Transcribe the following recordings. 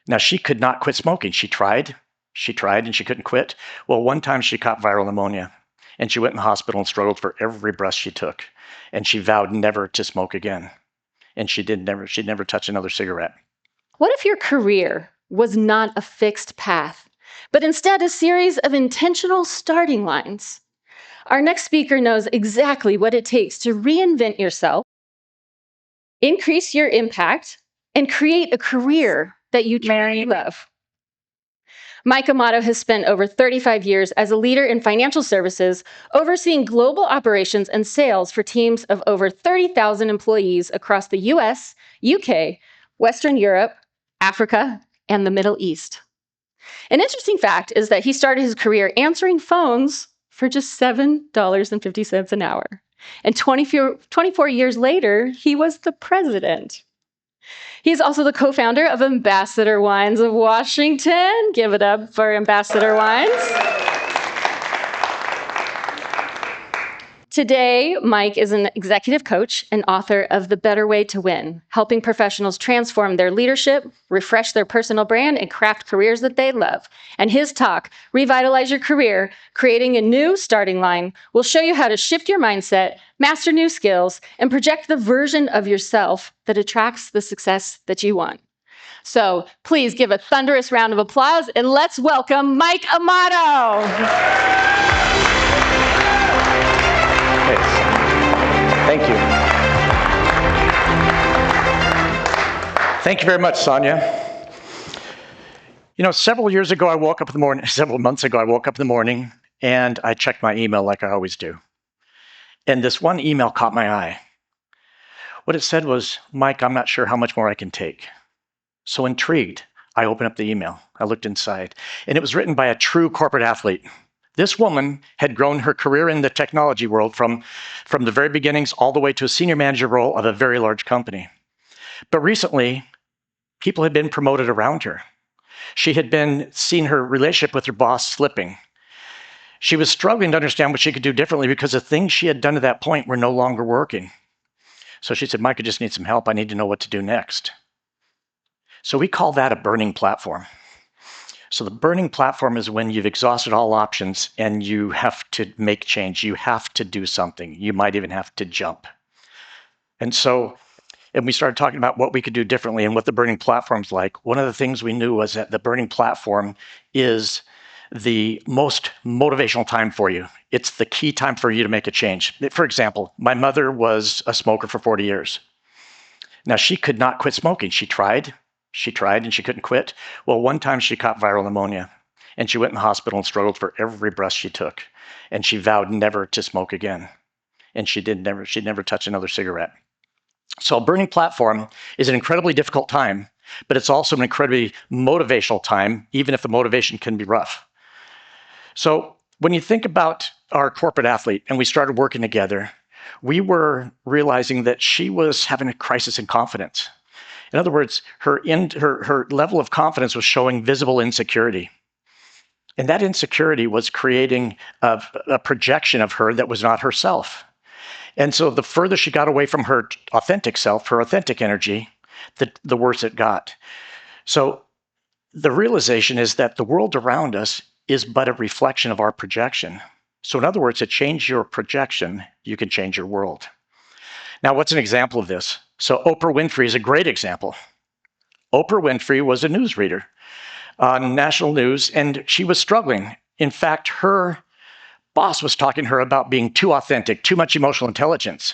Now, she could not quit smoking. She tried, and she couldn't quit. Well, one time she caught viral pneumonia, and she went in the hospital and struggled for every breath she took. And she vowed never to smoke again. And she'd never touch another cigarette. What if your career was not a fixed path, but instead a series of intentional starting lines? Our next speaker knows exactly what it takes to reinvent yourself, increase your impact, and create a career that you truly love. Mike Amato has spent over 35 years as a leader in financial services, overseeing global operations and sales for teams of over 30,000 employees across the US, UK, Western Europe, Africa, and the Middle East. An interesting fact is that he started his career answering phones for just $7.50 an hour. And 24 years later, he was the president. He's also the co-founder of Ambassador Wines of Washington. Give it up for Ambassador Wines. Today, Mike is an executive coach and author of The Better Way to Win, helping professionals transform their leadership, refresh their personal brand, and craft careers that they love. And his talk, Revitalize Your Career, Creating a New Starting Line, will show you how to shift your mindset, master new skills, and project the version of yourself that attracts the success that you want. So please give a thunderous round of applause, and let's welcome Mike Amato. Thank you. Thank you very much, Sonia. You know, several months ago, I woke up in the morning and I checked my email like I always do. And this one email caught my eye. What it said was, Mike, I'm not sure how much more I can take. So intrigued, I opened up the email. I looked inside, and it was written by a true corporate athlete. This woman had grown her career in the technology world from the very beginnings all the way to a senior manager role of a very large company. But recently, people had been promoted around her. She had been seeing her relationship with her boss slipping. She was struggling to understand what she could do differently because the things she had done to that point were no longer working. So she said, Mike, I just need some help. I need to know what to do next. So we call that a burning platform. So the burning platform is when you've exhausted all options and you have to make change. You have to do something. You might even have to jump. And we started talking about what we could do differently and what the burning platform's like. One of the things we knew was that the burning platform is the most motivational time for you. It's the key time for you to make a change. For example, my mother was a smoker for 40 years. Now, she could not quit smoking. She tried, and she couldn't quit. Well, one time she caught viral pneumonia, and she went in the hospital and struggled for every breath she took. And she vowed never to smoke again. And she'd never touch another cigarette. So a burning platform is an incredibly difficult time, but it's also an incredibly motivational time, even if the motivation can be rough. So when you think about our corporate athlete, and we started working together, we were realizing that she was having a crisis in confidence. In other words, her level of confidence was showing visible insecurity. And that insecurity was creating a projection of her that was not herself. And so the further she got away from her authentic self, her authentic energy, the worse it got. So the realization is that the world around us is but a reflection of our projection. So in other words, to change your projection, you can change your world. Now, what's an example of this? So Oprah Winfrey is a great example. Oprah Winfrey was a newsreader on national news, and she was struggling. In fact, her boss was talking to her about being too authentic, too much emotional intelligence.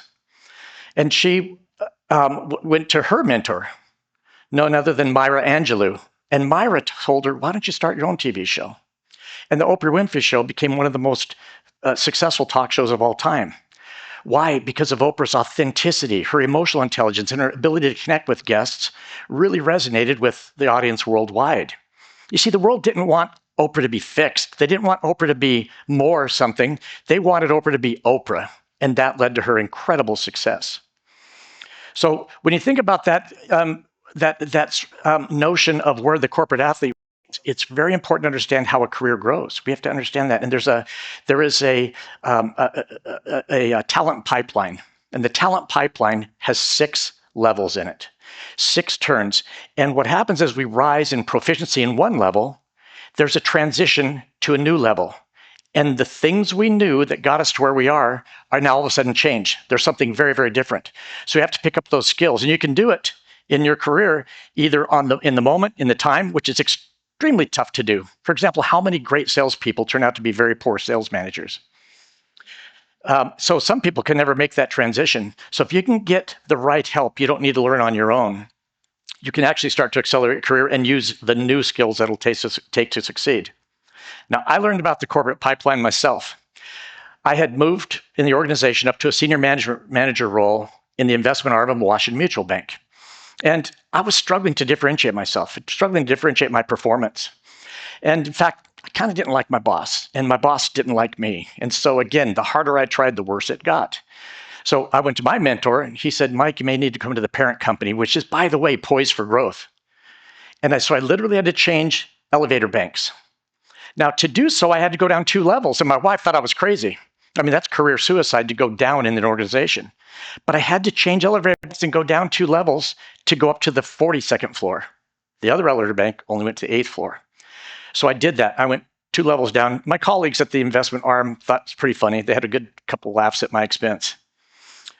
And she went to her mentor, none other than Maya Angelou. And Myra told her, why don't you start your own TV show? And the Oprah Winfrey Show became one of the most successful talk shows of all time. Why? Because of Oprah's authenticity, her emotional intelligence, and her ability to connect with guests really resonated with the audience worldwide. You see, the world didn't want Oprah to be fixed. They didn't want Oprah to be more something. They wanted Oprah to be Oprah, and that led to her incredible success. So when you think about that notion of where the corporate athlete, it's very important to understand how a career grows. We have to understand that. And there is a talent pipeline, and the talent pipeline has 6 levels in it. 6 turns. And what happens as we rise in proficiency in one level, there's a transition to a new level. And the things we knew that got us to where we are now all of a sudden change. There's something very, very different. So you have to pick up those skills. And you can do it in your career, either in the moment, in the time, which is extremely tough to do. For example, how many great salespeople turn out to be very poor sales managers? So some people can never make that transition. So if you can get the right help, you don't need to learn on your own. You can actually start to accelerate your career and use the new skills that it'll take to succeed. Now, I learned about the corporate pipeline myself. I had moved in the organization up to a senior manager role in the investment arm of Washington Mutual Bank. And I was struggling to differentiate myself, struggling to differentiate my performance. And in fact, I kind of didn't like my boss, and my boss didn't like me. And so again, the harder I tried, the worse it got. So I went to my mentor, and he said, Mike, you may need to come to the parent company, which is, by the way, poised for growth. And so I literally had to change elevator banks. Now, to do so, I had to go down 2 levels, and my wife thought I was crazy. I mean, that's career suicide to go down in an organization. But I had to change elevator banks and go down 2 levels to go up to the 42nd floor. The other elevator bank only went to the 8th floor. So I did that. I went 2 levels down. My colleagues at the investment arm thought it was pretty funny. They had a good couple laughs at my expense.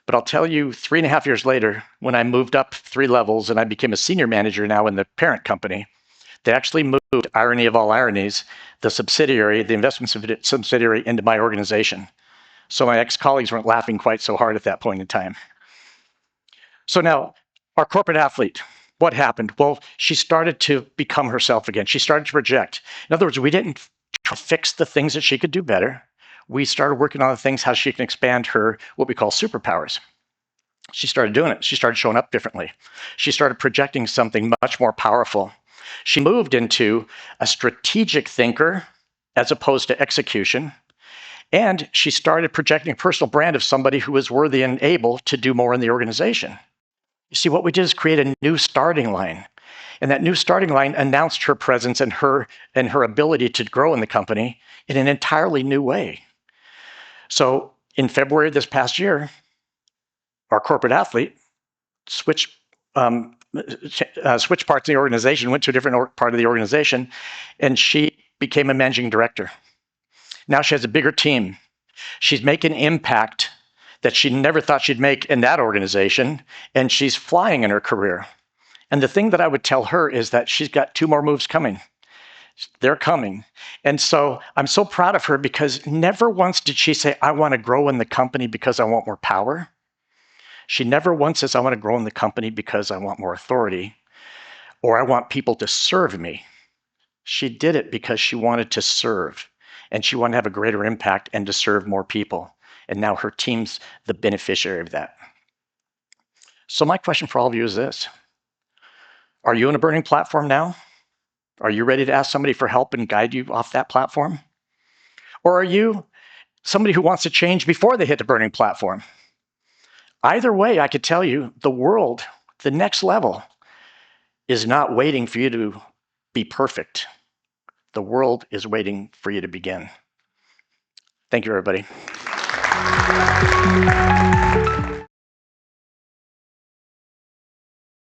But I'll tell you, 3.5 years later, when I moved up 3 levels and I became a senior manager now in the parent company, they actually moved, irony of all ironies, the subsidiary, the investment subsidiary, into my organization. So my ex-colleagues weren't laughing quite so hard at that point in time. So now, our corporate athlete, what happened? Well, she started to become herself again. She started to project. In other words, we didn't try to fix the things that she could do better. We started working on the things how she can expand her, what we call superpowers. She started doing it. She started showing up differently. She started projecting something much more powerful. She moved into a strategic thinker as opposed to execution. And she started projecting a personal brand of somebody who was worthy and able to do more in the organization. You see, what we did is create a new starting line. And that new starting line announced her presence and her ability to grow in the company in an entirely new way. So in February of this past year, our corporate athlete switched parts of the organization, went to a different part of the organization, and she became a managing director. Now she has a bigger team. She's making impact that she never thought she'd make in that organization, and she's flying in her career. And the thing that I would tell her is that she's got 2 more moves coming. They're coming. And so I'm so proud of her because never once did she say, I want to grow in the company because I want more power. She never once says, I want to grow in the company because I want more authority or I want people to serve me. She did it because she wanted to serve and she wanted to have a greater impact and to serve more people. And now her team's the beneficiary of that. So my question for all of you is this. Are you on a burning platform now? Are you ready to ask somebody for help and guide you off that platform? Or are you somebody who wants to change before they hit the burning platform? Either way, I could tell you the world, the next level, is not waiting for you to be perfect. The world is waiting for you to begin. Thank you, everybody.